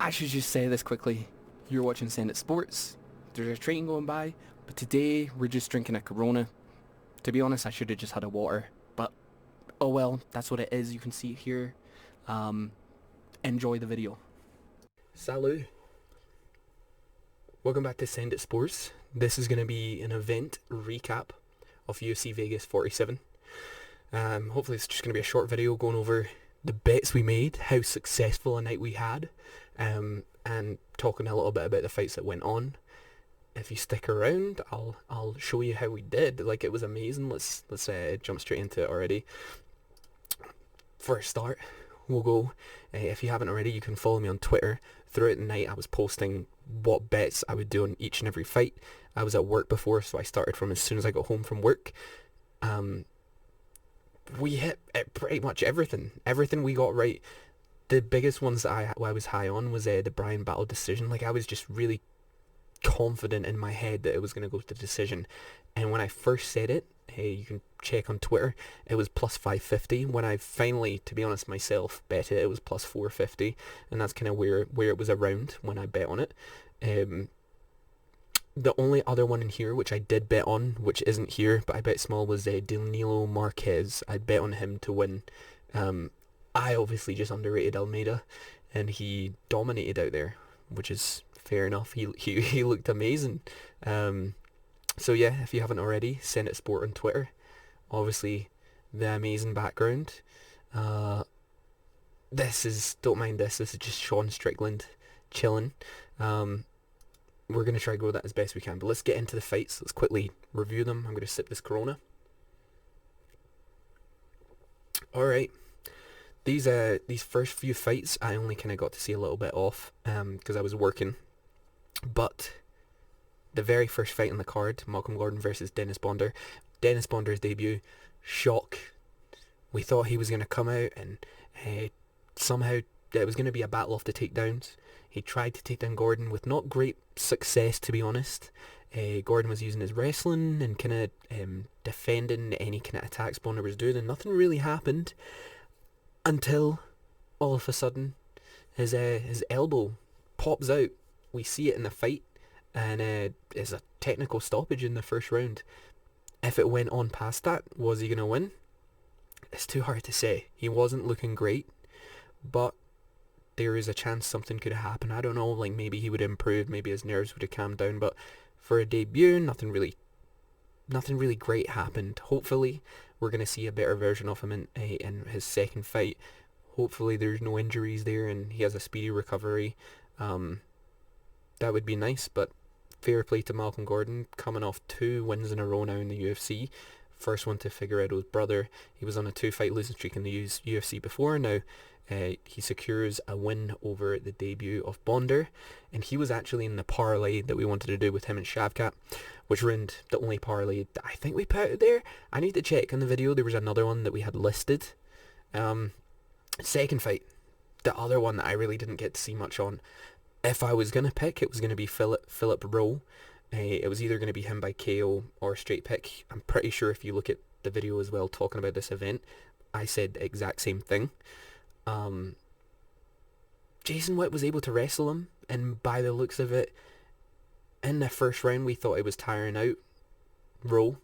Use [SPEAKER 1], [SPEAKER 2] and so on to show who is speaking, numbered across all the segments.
[SPEAKER 1] I should just say this quickly. You're watching Send It Sports. There's a train going by, but today we're just drinking a Corona. To be honest, I should have just had a water, but oh well, that's what it is. You can see it here. Enjoy the video. Salut. Welcome back to Send It Sports. This is going to be an event recap of UFC Vegas 47. Hopefully it's just going to be a short video going over the bets we made, how successful a night we had, and talking a little bit about the fights that went on. If you stick around, I'll show you how we did. Like, it was amazing. Let's jump straight into it already. For a start, we'll go. If you haven't already, you can follow me on Twitter. Throughout the night, I was posting what bets I would do on each and every fight. I was at work before, so I started from as soon as I got home from work. We hit pretty much everything. Everything we got right. The biggest ones that I was high on was the Bryan Battle decision. Like, I was just really confident in my head that it was going to go to decision. And when I first said it, hey, you can check on Twitter, it was plus 550. When I finally, to be honest, myself bet it, it was plus 450. And that's kind of where it was around when I bet on it. The only other one in here, which I did bet on, which isn't here, but I bet small, was Danilo Marquez. I bet on him to win. I obviously just underrated Almeida, and he dominated out there, which is fair enough. He looked amazing. So yeah, if you haven't already, Send It Sport on Twitter. Obviously, the amazing background. Don't mind this. This is just Sean Strickland chilling. We're going to try to go that as best we can, but let's get into the fights. Let's quickly review them. I'm going to sip this Corona. Alright. These first few fights, I only kind of got to see a little bit off, because I was working. But the very first fight on the card, Malcolm Gordon versus Dennis Bonder. Dennis Bonder's debut, shock. We thought he was going to come out and somehow it was going to be a battle of the takedowns. He tried to take down Gordon with not great success, to be honest. Gordon was using his wrestling and kind of defending any kind of attacks Bonder was doing, and nothing really happened until all of a sudden his elbow pops out. We see it in the fight, and it's a technical stoppage in the first round. If it went on past that, was he going to win? It's too hard to say. He wasn't looking great, but there is a chance something could have happened. I don't know, like maybe he would improve, maybe his nerves would have calmed down, but for a debut, nothing really great happened. Hopefully, we're going to see a better version of him in his second fight. Hopefully there's no injuries there and he has a speedy recovery. That would be nice, but fair play to Malcolm Gordon, coming off 2 wins in a row now in the UFC. First one to Figueiredo's brother. He was on a 2-fight losing streak in the UFC before. Now he secures a win over the debut of Bonder, and he was actually in the parlay that we wanted to do with him and Shavkat, which ruined the only parlay that I think we put out there. I need to check on the video. There was another one that we had listed. Second fight, the other one that I really didn't get to see much on. If I was going to pick, it was going to be Philip Rowe. It was either going to be him by KO or straight pick. I'm pretty sure if you look at the video as well talking about this event, I said the exact same thing. Jason Witt was able to wrestle him, and by the looks of it, in the first round we thought it was tiring out Rowe,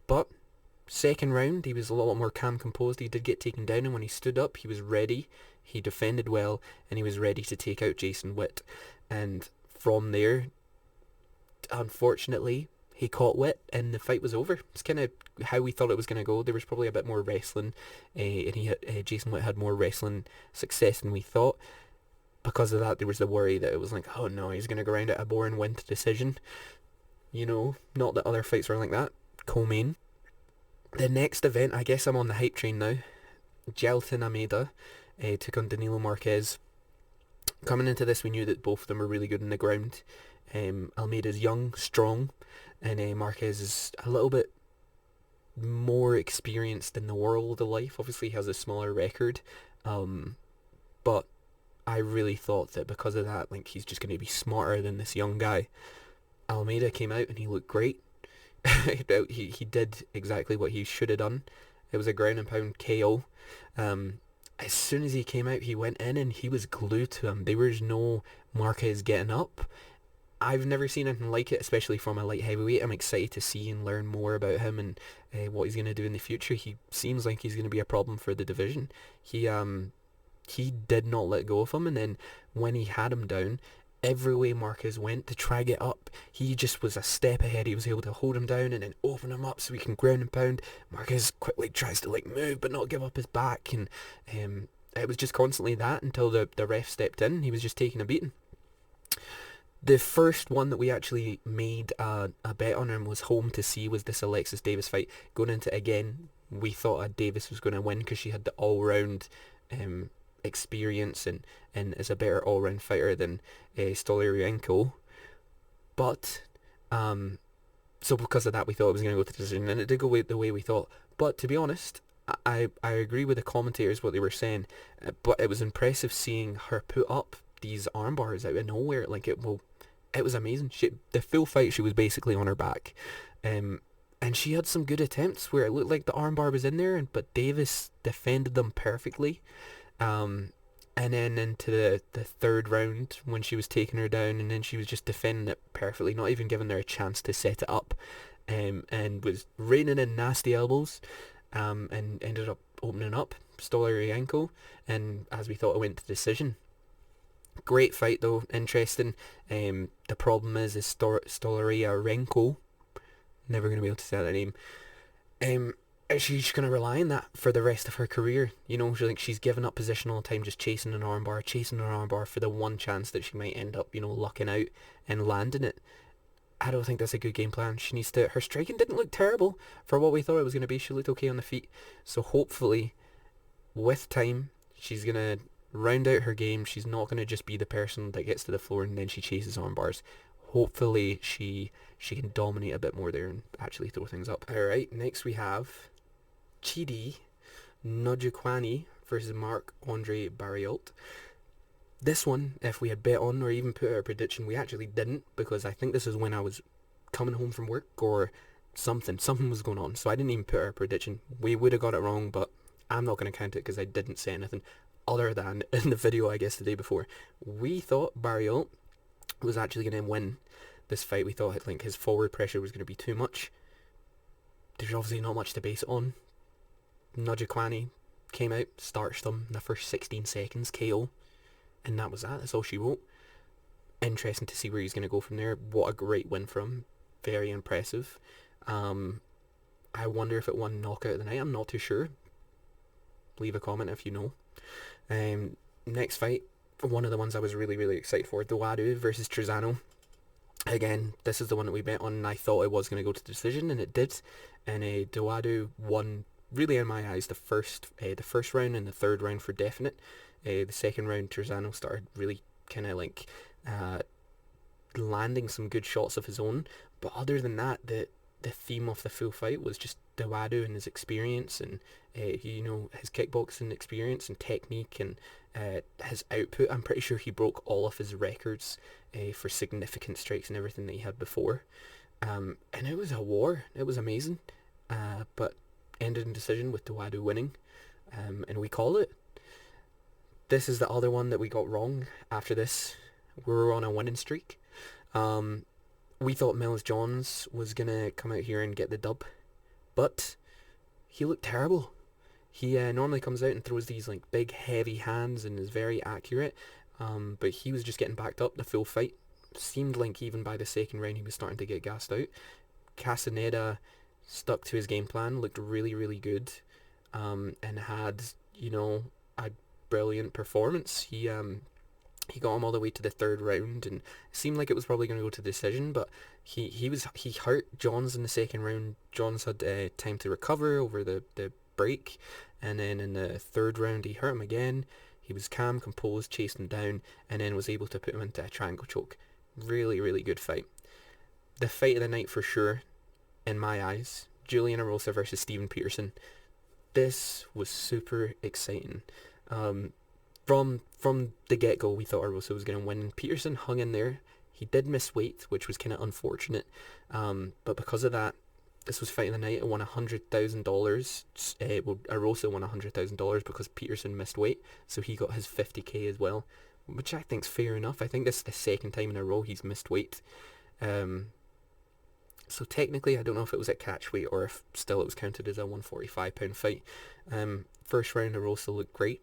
[SPEAKER 1] but second round he was a lot more calm, composed. He did get taken down, and when he stood up he was ready. He defended well, and he was ready to take out Jason Witt. And from there, unfortunately, he caught Witt, and the fight was over. It's kind of how we thought it was going to go. There was probably a bit more wrestling, and Jason Witt had more wrestling success than we thought. Because of that, there was the worry that it was like, oh no, he's going to go around at a boring win to decision. You know, not that other fights were like that. Co-main. The next event, I guess I'm on the hype train now. Jailton Almeida took on Danilo Marquez. Coming into this, we knew that both of them were really good on the ground. Almeida's young, strong, and Marquez is a little bit more experienced in the world of life. Obviously, he has a smaller record, but I really thought that because of that, like, he's just going to be smarter than this young guy. Almeida came out and he looked great. he did exactly what he should have done. It was a ground and pound KO. as soon as he came out, he went in and he was glued to him. There was no Marquez getting up. I've never seen anything like it, especially from a light heavyweight. I'm excited to see and learn more about him and what he's going to do in the future. He seems like he's going to be a problem for the division. He did not let go of him, and then when he had him down, every way Marquez went to try get up, he just was a step ahead. He was able to hold him down and then open him up so he can ground and pound. Marquez quickly tries to like move but not give up his back, and it was just constantly that until the ref stepped in. He was just taking a beating. The first one that we actually made a bet on and was home to see was this Alexis Davis fight. Going into it again, we thought Davis was going to win because she had the all-round experience and is a better all-round fighter than Stoliarenko. But, so because of that, we thought it was going to go to the decision, and it did go the way we thought. But to be honest, I agree with the commentators, what they were saying, but it was impressive seeing her put up these arm bars out of nowhere. Like, it was amazing. The full fight, she was basically on her back. And she had some good attempts where it looked like the armbar was in there, but Davis defended them perfectly. And then into the third round, when she was taking her down, and then she was just defending it perfectly, not even giving her a chance to set it up, and was raining in nasty elbows, and ended up opening up Stoliarenko, and as we thought, it went to decision. Great fight though, interesting. The problem is Stoliarenko, never going to be able to say that name, she's going to rely on that for the rest of her career. You know, she's given up position all the time, just chasing an armbar for the one chance that she might end up, lucking out and landing it. I don't think that's a good game plan. She needs to, her striking didn't look terrible for what we thought it was going to be. She looked okay on the feet. So hopefully, with time, she's going to round out her game. She's not going to just be the person that gets to the floor and then she chases arm bars. Hopefully she can dominate a bit more there and actually throw things up. Alright, next we have Chidi Njokuani versus Marc-Andre Barriault. This one, if we had bet on or even put out a prediction, we actually didn't, because I think this is when I was coming home from work or something was going on, so I didn't even put out a prediction. We would have got it wrong, but I'm not going to count it because I didn't say anything other than in the video, I guess, the day before. We thought Barriault was actually going to win this fight. We thought his forward pressure was going to be too much. There's obviously not much to base it on. Nogiquanny came out, starched them in the first 16 seconds, KO, and that was that. That's all she wrote. Interesting to see where he's going to go from there. What a great win from him. Very impressive. I wonder if it won knockout of the night. I'm not too sure. Leave a comment if you know. Next fight, one of the ones I was really, really excited for, Wadu versus Trezano. Again, this is the one that we bet on, and I thought it was going to go to the decision, and it did. And Wadu won, really in my eyes, the first round and the third round for definite. The second round, Trezano started really kind of landing some good shots of his own. But other than that, the theme of the full fight was just Wadu and his experience and his kickboxing experience and technique and his output. I'm pretty sure he broke all of his records for significant strikes and everything that he had before. And it was a war. It was amazing. But ended in decision with Wadu winning. And we call it. This is the other one that we got wrong after this. We were on a winning streak. We thought Miles Johns was going to come out here and get the dub, but he looked terrible. He normally comes out and throws these big heavy hands and is very accurate, but he was just getting backed up the full fight. Seemed like even by the second round he was starting to get gassed out. Castaneda stuck to his game plan, looked really, really good, and had, a brilliant performance. He got him all the way to the third round, and it seemed like it was probably going to go to decision, but he hurt Johns in the second round. Johns had time to recover over the break, and then in the third round he hurt him again. He was calm, composed, chased him down, and then was able to put him into a triangle choke. Really, really good fight. The fight of the night for sure, in my eyes, Julianna Rosa versus Steven Peterson. This was super exciting. From the get-go, we thought Rosa was going to win. Peterson hung in there. He did miss weight, which was kind of unfortunate. But because of that, This was fight of the night. It won $100,000. Well, Erosa won $100,000 because Peterson missed weight, so he got his 50k as well, which I think's fair enough. I think this is the second time in a row he's missed weight. So technically, I don't know if it was at catch weight or if still it was counted as a 145-pound fight. First round, Erosa looked great.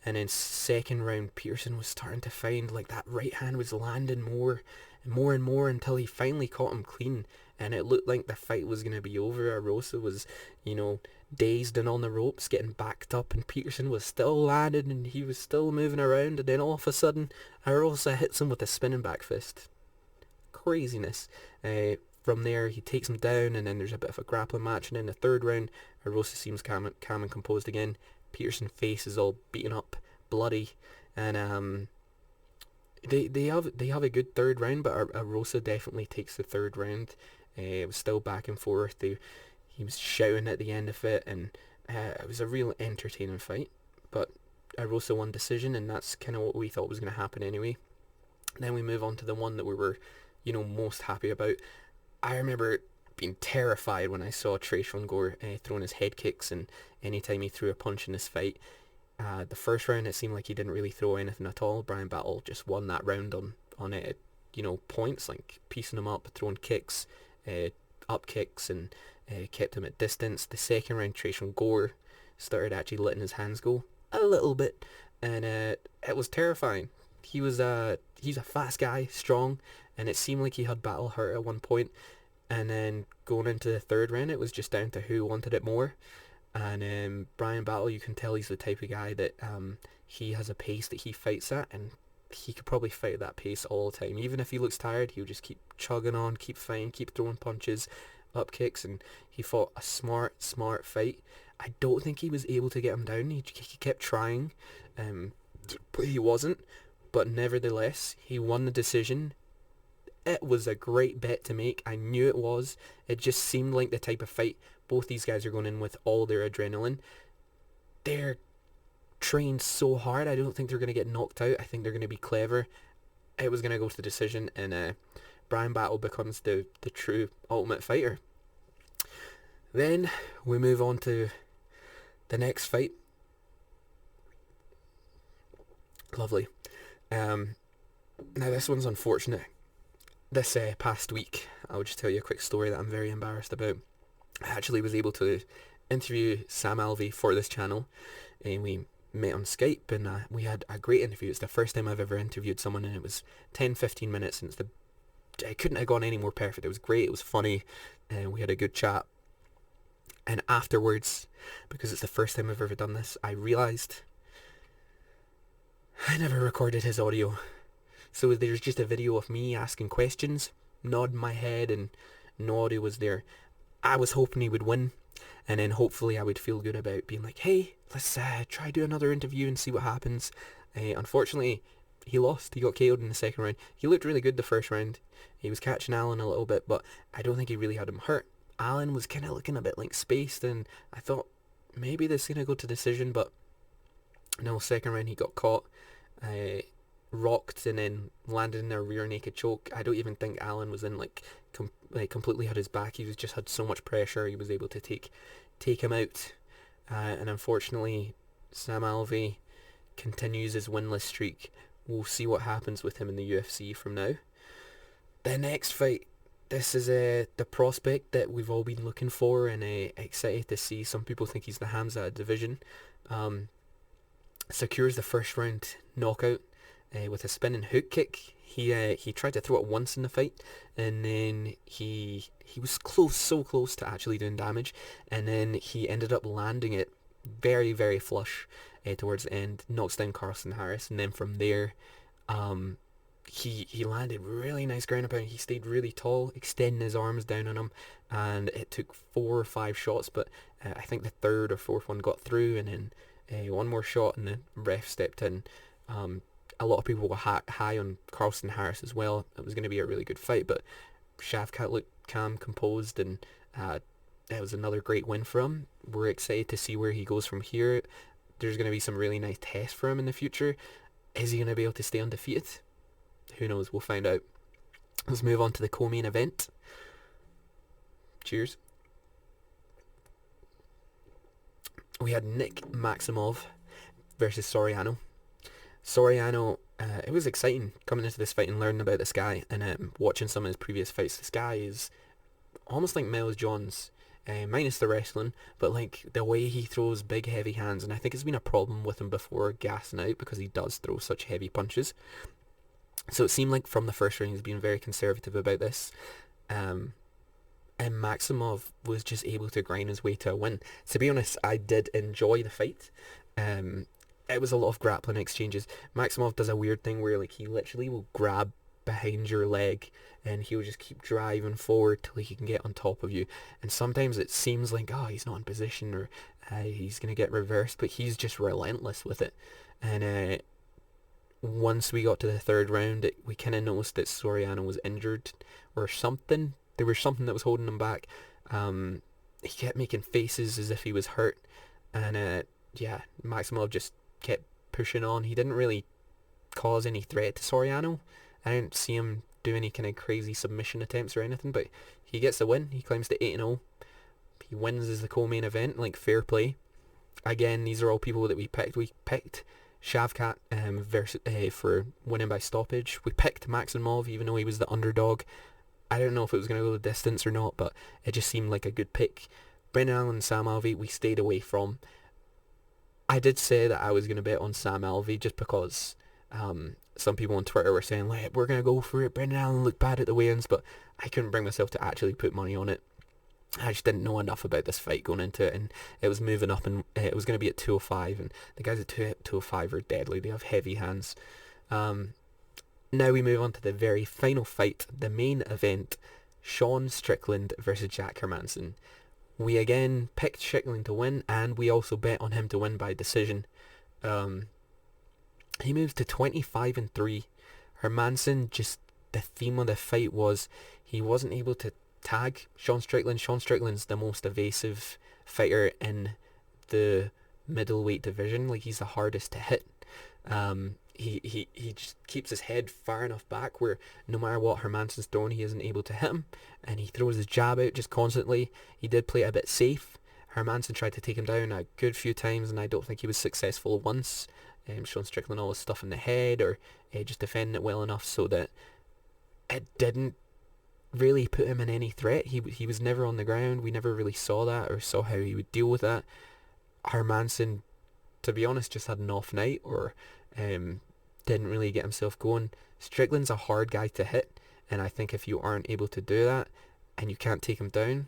[SPEAKER 1] And then second round, Peterson was starting to find like that right hand was landing more and more and more until he finally caught him clean. And it looked like the fight was going to be over. Erosa was, dazed and on the ropes, getting backed up, and Peterson was still landing and he was still moving around. And then all of a sudden, Erosa hits him with a spinning back fist. Craziness. From there, he takes him down, and then there's a bit of a grappling match. And in the third round, Erosa seems calm and composed again. Peterson's face is all beaten up, bloody, and they have a good third round, but Erosa definitely takes the third round. It was still back and forth. He was shouting at the end of it, and it was a real entertaining fight. But Erosa won decision, and that's kind of what we thought was going to happen anyway. Then we move on to the one that we were, most happy about. I remember being terrified when I saw Gore throwing his head kicks, and anytime he threw a punch in this fight. The first round, it seemed like he didn't really throw anything at all. Bryan Battle just won that round on points, like piecing him up, throwing kicks, up kicks, and kept him at distance. The second round, Gore started actually letting his hands go a little bit, and it was terrifying. He's a fast guy, strong, and it seemed like he had Battle hurt at one point. And then going into the third round, it was just down to who wanted it more. And Bryan Battle, you can tell he's the type of guy that he has a pace that he fights at, and he could probably fight at that pace all the time. Even if he looks tired, he'll just keep chugging on, keep fighting, keep throwing punches, up kicks, and he fought a smart fight. I don't think he was able to get him down. He kept trying, but he wasn't. But nevertheless, he won the decision. It was a great bet to make. I knew it was. It just seemed like the type of fight both these guys are going in with all their adrenaline. They're trained so hard. I don't think they're going to get knocked out. I think they're going to be clever. It was going to go to the decision, and Bryan Battle becomes the true Ultimate Fighter. Then we move on to the next fight. Lovely. Now this one's unfortunate. This past week, I'll just tell you a quick story that I'm very embarrassed about. I actually was able to interview Sam Alvey for this channel, and we met on Skype, and we had a great interview. It's the first time I've ever interviewed someone, and it was 10-15 minutes, and it couldn't have gone any more perfect. It was great, it was funny, and we had a good chat. And afterwards, because it's the first time I've ever done this, I realised I never recorded his audio. So there's just a video of me asking questions, nodding my head, and no audio was there. I was hoping he would win, and then hopefully I would feel good about being like, hey, let's try do another interview and see what happens. Unfortunately, he lost. He got KO'd in the second round. He looked really good the first round. He was catching Alan a little bit, but I don't think he really had him hurt. Alan was kind of looking a bit like spaced, and I thought maybe this is going to go to decision, but no, second round he got caught. Rocked and then landed in a rear naked choke. I don't even think Alan was in completely had his back. He was just had so much pressure. He was able to take him out. And unfortunately, Sam Alvey continues his winless streak. We'll see what happens with him in the UFC from now. The next fight. This is the prospect that we've all been looking for and excited to see. Some people think he's the Hamza division. Secures the first round knockout with a spinning hook kick. He tried to throw it once in the fight, and then he was so close to actually doing damage, and then he ended up landing it very, very flush towards the end, knocks down Carlston Harris, and then from there he landed really nice ground and pound. He stayed really tall, extending his arms down on him, and it took 4 or 5 shots, but I think the third or fourth one got through, and then one more shot and the ref stepped in. A lot of people were high on Carlston Harris as well. It was going to be a really good fight, but Shavkat looked calm, composed, and it was another great win for him. We're excited to see where he goes from here. There's going to be some really nice tests for him in the future. Is he going to be able to stay undefeated? Who knows? We'll find out. Let's move on to the co-main event. Cheers. we had Nick Maximov versus Soriano. Soriano, it was exciting coming into this fight and learning about this guy, and watching some of his previous fights. This guy is almost like Miles Johns, minus the wrestling, but like the way he throws big heavy hands, and I think it's been a problem with him before gassing out because he does throw such heavy punches. So it seemed like from the first round he's been very conservative about this. And Maximov was just able to grind his way to a win. To be honest, I did enjoy the fight. It was a lot of grappling exchanges. Maximov does a weird thing where like he literally will grab behind your leg and he'll just keep driving forward till he can get on top of you. And sometimes it seems like, oh, he's not in position, or he's going to get reversed, but he's just relentless with it. And once we got to the third round, we kind of noticed that Soriano was injured or something. There was something that was holding him back. He kept making faces as if he was hurt. And yeah, Maximov just kept pushing on. He didn't really cause any threat to Soriano. I didn't see him do any kind of crazy submission attempts or anything, but he gets the win. He climbs to 8-0. He wins as the co-main event, like fair play. Again, these are all people that we picked. We picked Shavkat for winning by stoppage. We picked Maximov even though he was the underdog. I don't know if it was going to go the distance or not, but it just seemed like a good pick. Brendan Allen and Sam Alvey we stayed away from. I did say that I was going to bet on Sam Alvey just because some people on Twitter were saying, like, we're going to go for it. Brendan Allen looked bad at the weigh-ins, but I couldn't bring myself to actually put money on it. I just didn't know enough about this fight going into it, and it was moving up, and it was going to be at 205, and the guys at 205 are deadly. They have heavy hands. Now we move on to the very final fight, the main event, Sean Strickland versus Jack Hermansen. We again picked Strickland to win, and we also bet on him to win by decision. He moves to 25-3. Hermansen, just the theme of the fight was he wasn't able to tag Sean Strickland. Sean Strickland's the most evasive fighter in the middleweight division. Like, he's the hardest to hit. He just keeps his head far enough back where no matter what Hermansen's throwing, he isn't able to hit him, and he throws his jab out just constantly. He did play it a bit safe. Hermansen tried to take him down a good few times, and I don't think he was successful once. Sean Strickland always stuffing the head or just defending it well enough so that it didn't really put him in any threat. He was never on the ground. We never really saw that or saw how he would deal with that. Hermansen, to be honest, just had an off night or didn't really get himself going. Strickland's a hard guy to hit, and I think if you aren't able to do that and you can't take him down,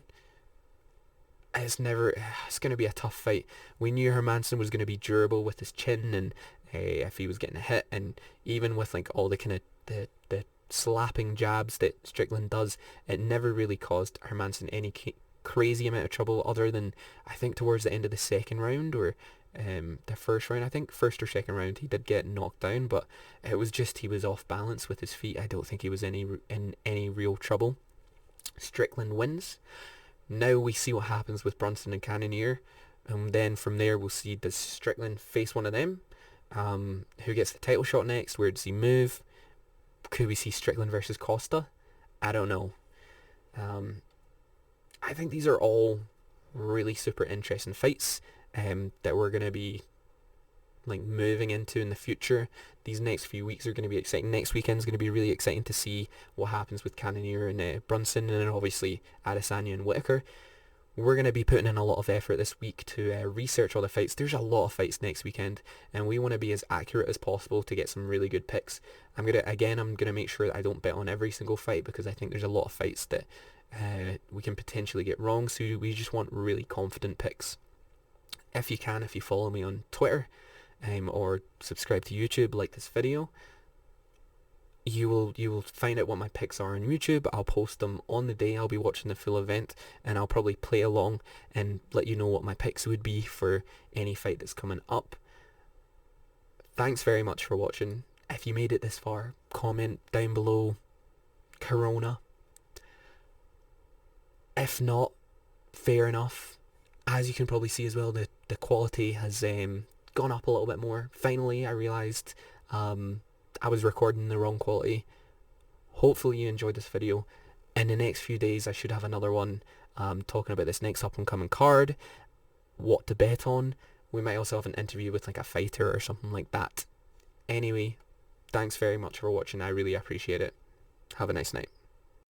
[SPEAKER 1] it's going to be a tough fight. We knew Hermansen was going to be durable with his chin, and if he was getting a hit, and even with like all the kind of the slapping jabs that Strickland does, it never really caused Hermansen any crazy amount of trouble, other than I think towards the end of the second round or the first round. I think first or second round he did get knocked down, but it was just he was off balance with his feet. I don't think he was in any real trouble. Strickland wins. Now we see what happens with Brunson and Cannonier, and then from there we'll see, does Strickland face one of them? Who gets the title shot next? Where does he move? Could we see Strickland versus Costa? I don't know. I think these are all really super interesting fights that we're going to be like moving into in the future. These next few weeks are going to be exciting. Next weekend is going to be really exciting to see what happens with Cannonier and Brunson, and then obviously Adesanya and Whitaker. We're going to be putting in a lot of effort this week to research all the fights. There's a lot of fights next weekend, and we want to be as accurate as possible to get some really good picks. I'm going to make sure that I don't bet on every single fight, because I think there's a lot of fights that we can potentially get wrong, so we just want really confident picks. If you follow me on Twitter, or subscribe to YouTube, like this video, you will find out what my picks are on YouTube. I'll post them on the day I'll be watching the full event, and I'll probably play along and let you know what my picks would be for any fight that's coming up. Thanks very much for watching. If you made it this far, comment down below Corona. If not, fair enough. As you can probably see as well, the quality has gone up a little bit more. Finally, I realised I was recording the wrong quality. Hopefully you enjoyed this video. In the next few days I should have another one talking about this next up and coming card. what to bet on. We might also have an interview with like a fighter or something like that. Anyway, thanks very much for watching. I really appreciate it. Have a nice night.